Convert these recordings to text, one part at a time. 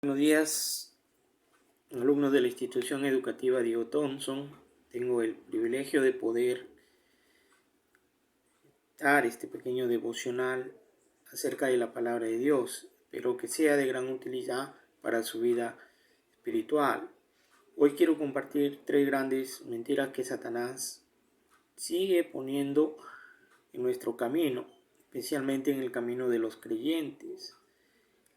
Buenos días, alumnos de la institución educativa Diego Thompson. Tengo el privilegio de poder dar este pequeño devocional acerca de la palabra de Dios, pero que sea de gran utilidad para su vida espiritual. Hoy quiero compartir 3 grandes mentiras que Satanás sigue poniendo en nuestro camino, especialmente en el camino de los creyentes.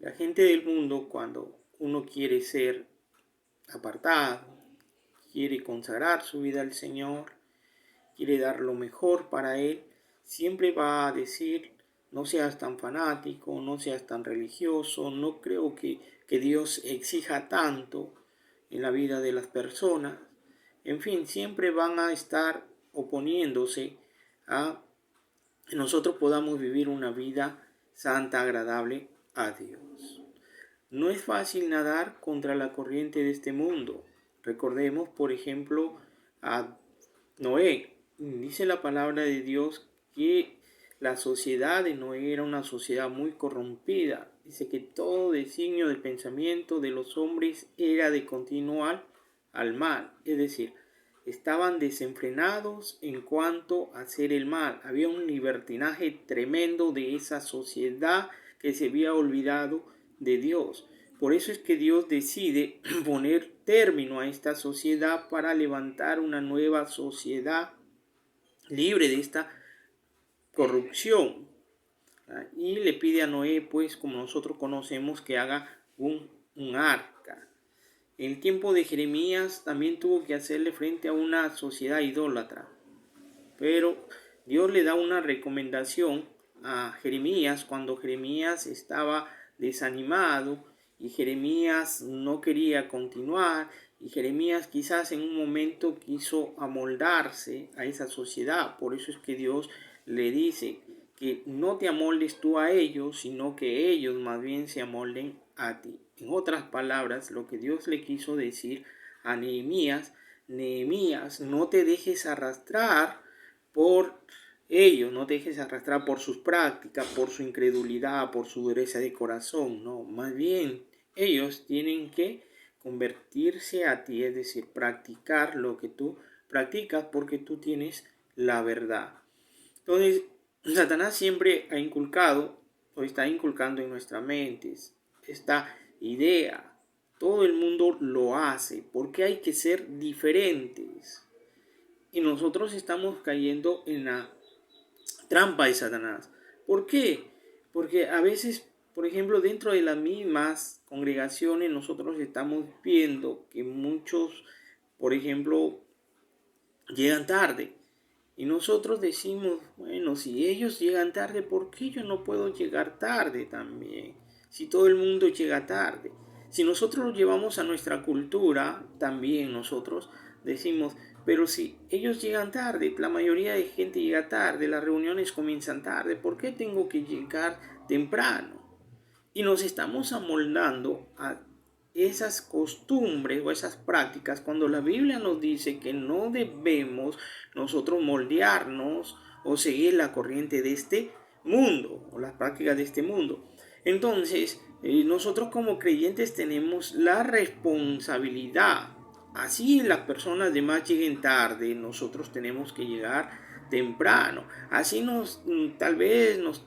La gente del mundo, cuando uno quiere ser apartado, quiere consagrar su vida al Señor, quiere dar lo mejor para Él, siempre va a decir: no seas tan fanático, no seas tan religioso, no creo que Dios exija tanto en la vida de las personas. En fin, siempre van a estar oponiéndose a que nosotros podamos vivir una vida santa, agradable a Dios. No es fácil nadar contra la corriente de este mundo. Recordemos, por ejemplo, a Noé. Dice la palabra de Dios que la sociedad de Noé era una sociedad muy corrompida. Dice que todo designio del pensamiento de los hombres era de continuar al mal. Es decir, estaban desenfrenados en cuanto a hacer el mal. Había un libertinaje tremendo de esa sociedad que se había olvidado de Dios. Por eso es que Dios decide poner término a esta sociedad para levantar una nueva sociedad libre de esta corrupción. Y le pide a Noé, pues, como nosotros conocemos, que haga un arca. En el tiempo de Jeremías también tuvo que hacerle frente a una sociedad idólatra. Pero Dios le da una recomendación a Jeremías cuando Jeremías estaba desanimado y Jeremías no quería continuar, y Jeremías quizás en un momento quiso amoldarse a esa sociedad. Por eso es que Dios le dice que no te amoldes tú a ellos, sino que ellos más bien se amolden a ti. En otras palabras, lo que Dios le quiso decir a Nehemías: Nehemías, no te dejes arrastrar por ellos, no te dejes arrastrar por sus prácticas, por su incredulidad, por su dureza de corazón. No, más bien ellos tienen que convertirse a ti, es decir, practicar lo que tú practicas porque tú tienes la verdad. Entonces, Satanás siempre ha inculcado o está inculcando en nuestras mentes esta idea. Todo el mundo lo hace porque hay que ser diferentes. Y nosotros estamos cayendo en la trampa de Satanás. ¿Por qué? Porque a veces, por ejemplo, dentro de las mismas congregaciones nosotros estamos viendo que muchos, por ejemplo, llegan tarde. Y nosotros decimos: bueno, si ellos llegan tarde, ¿por qué yo no puedo llegar tarde también? Si todo el mundo llega tarde. Si nosotros lo llevamos a nuestra cultura, también nosotros decimos: pero si ellos llegan tarde, la mayoría de gente llega tarde, las reuniones comienzan tarde, ¿por qué tengo que llegar temprano? Y nos estamos amoldando a esas costumbres o esas prácticas cuando la Biblia nos dice que no debemos nosotros moldearnos o seguir la corriente de este mundo o las prácticas de este mundo. Entonces, nosotros como creyentes tenemos la responsabilidad. Así las personas demás lleguen tarde, nosotros tenemos que llegar temprano. Así tal vez nos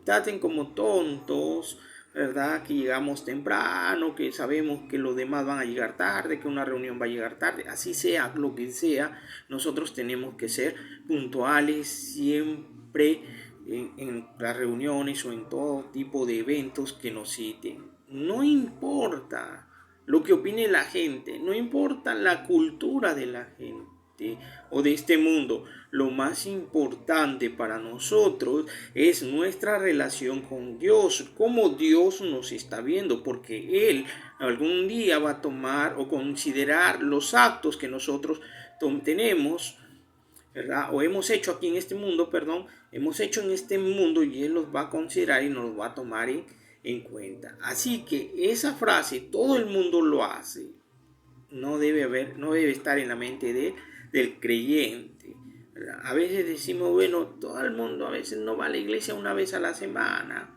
traten como tontos, ¿verdad? Que llegamos temprano, que sabemos que los demás van a llegar tarde, que una reunión va a llegar tarde. Así sea lo que sea, nosotros tenemos que ser puntuales siempre en las reuniones o en todo tipo de eventos que nos citen. No importa lo que opine la gente, no importa la cultura de la gente o de este mundo. Lo más importante para nosotros es nuestra relación con Dios, cómo Dios nos está viendo, porque Él algún día va a tomar o considerar los actos que nosotros tenemos, ¿verdad? O hemos hecho aquí en este mundo, hemos hecho en este mundo, y Él los va a considerar y nos los va a tomar en cuenta. Así que esa frase, todo el mundo lo hace, no debe estar en la mente del creyente. A veces decimos: bueno, todo el mundo a veces no va a la iglesia una vez a la semana,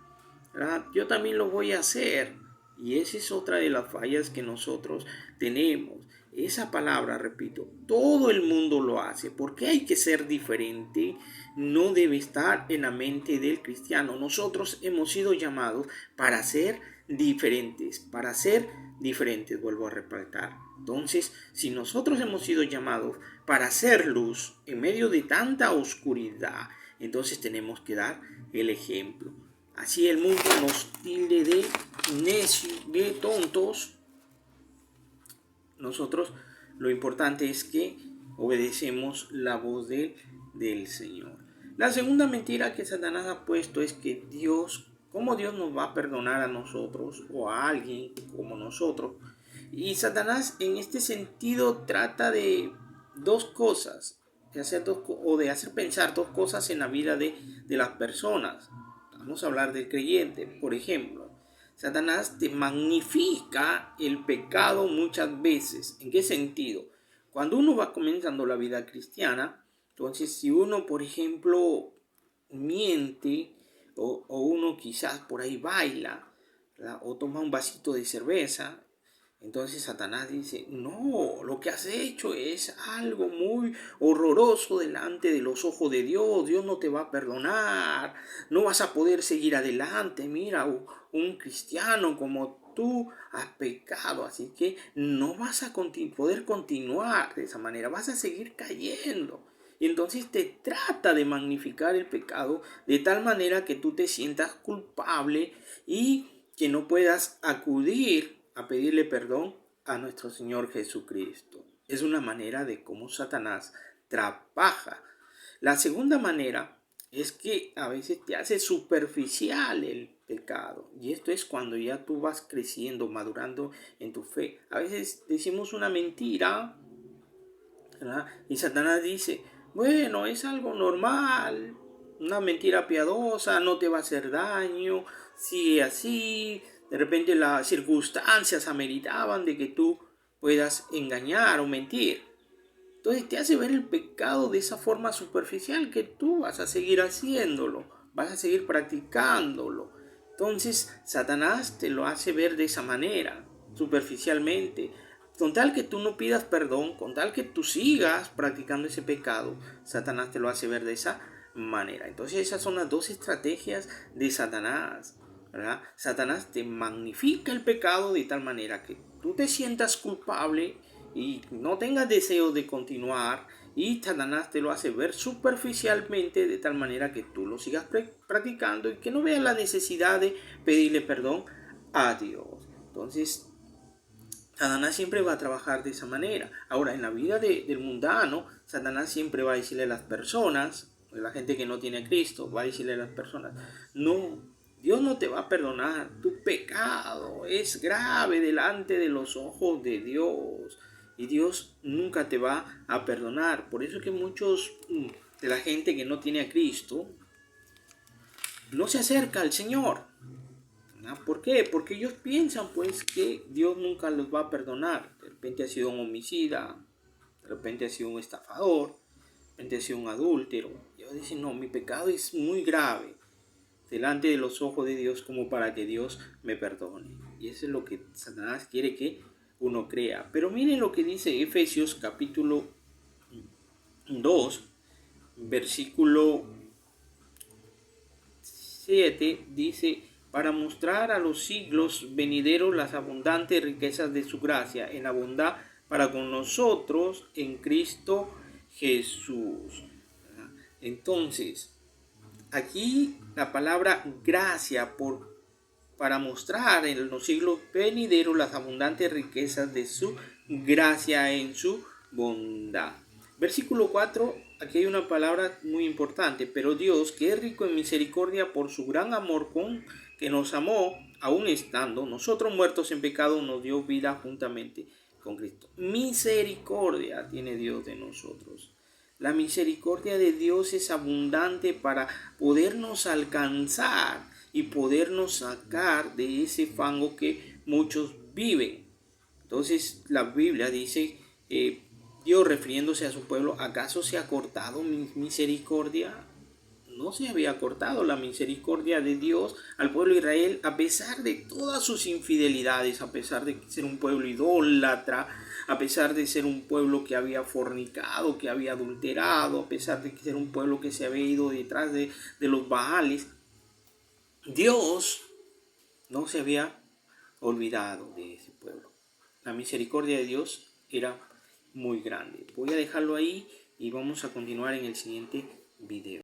¿verdad? Yo también lo voy a hacer. Y esa es otra de las fallas que nosotros tenemos. Esa palabra, repito, todo el mundo lo hace. Porque hay que ser diferente, no debe estar en la mente del cristiano. Nosotros hemos sido llamados para ser diferentes, vuelvo a recalcar. Entonces, si nosotros hemos sido llamados para hacer luz en medio de tanta oscuridad, entonces tenemos que dar el ejemplo. Así el mundo nos tilde de necios, de tontos. Nosotros lo importante es que obedecemos la voz del Señor. La segunda mentira que Satanás ha puesto es que ¿cómo Dios nos va a perdonar a nosotros o a alguien como nosotros? Y Satanás en este sentido trata de dos cosas, de hacer pensar dos cosas en la vida de las personas. Vamos a hablar del creyente, por ejemplo. Satanás te magnifica el pecado muchas veces. ¿En qué sentido? Cuando uno va comenzando la vida cristiana, entonces si uno, por ejemplo, miente o uno quizás por ahí baila, ¿verdad? O toma un vasito de cerveza, entonces Satanás dice, no, lo que has hecho es algo muy horroroso delante de los ojos de Dios. Dios no te va a perdonar, no vas a poder seguir adelante. Mira, un cristiano como tú has pecado, así que no vas a poder continuar de esa manera, vas a seguir cayendo. Y entonces te trata de magnificar el pecado de tal manera que tú te sientas culpable y que no puedas acudir a pedirle perdón a nuestro Señor Jesucristo. Es una manera de cómo Satanás trabaja. La segunda manera es que a veces te hace superficial el pecado. Y esto es cuando ya tú vas creciendo, madurando en tu fe. A veces decimos una mentira, ¿verdad? Y Satanás dice, bueno, es algo normal, una mentira piadosa, no te va a hacer daño, sigue así. De repente las circunstancias ameritaban de que tú puedas engañar o mentir. Entonces te hace ver el pecado de esa forma superficial que tú vas a seguir haciéndolo, vas a seguir practicándolo. Entonces Satanás te lo hace ver de esa manera, superficialmente. Con tal que tú no pidas perdón, con tal que tú sigas practicando ese pecado, Satanás te lo hace ver de esa manera. Entonces esas son las dos estrategias de Satanás, ¿verdad? Satanás te magnifica el pecado de tal manera que tú te sientas culpable y no tengas deseo de continuar, y Satanás te lo hace ver superficialmente de tal manera que tú lo sigas practicando y que no veas la necesidad de pedirle perdón a Dios. Entonces Satanás siempre va a trabajar de esa manera. Ahora, en la vida del mundano, Satanás siempre va a decirle a las personas, a la gente que no tiene a Cristo, va a decirle a las personas, no, Dios no te va a perdonar, tu pecado es grave delante de los ojos de Dios y Dios nunca te va a perdonar. Por eso es que muchos de la gente que no tiene a Cristo no se acerca al Señor. ¿Por qué? Porque ellos piensan pues que Dios nunca los va a perdonar. De repente ha sido un homicida, de repente ha sido un estafador, de repente ha sido un adúltero. Y ellos dicen, no, mi pecado es muy grave delante de los ojos de Dios como para que Dios me perdone. Y eso es lo que Satanás quiere que uno crea. Pero miren lo que dice Efesios capítulo 2, versículo 7, dice, para mostrar a los siglos venideros las abundantes riquezas de su gracia en la bondad para con nosotros en Cristo Jesús. Entonces, aquí la palabra gracia para mostrar en los siglos venideros las abundantes riquezas de su gracia en su bondad. Versículo 4, aquí hay una palabra muy importante, pero Dios, que es rico en misericordia por su gran amor con que nos amó, aun estando nosotros muertos en pecado, nos dio vida juntamente con Cristo. Misericordia tiene Dios de nosotros. La misericordia de Dios es abundante para podernos alcanzar y podernos sacar de ese fango que muchos viven. Entonces la Biblia dice, Dios refiriéndose a su pueblo, ¿acaso se ha cortado mi misericordia? no se había cortado la misericordia de Dios al pueblo de Israel, a pesar de todas sus infidelidades, a pesar de ser un pueblo idólatra, a pesar de ser un pueblo que había fornicado, que había adulterado, a pesar de ser un pueblo que se había ido detrás de los Baales. Dios no se había olvidado de ese pueblo. La misericordia de Dios era muy grande. Voy a dejarlo ahí y vamos a continuar en el siguiente video.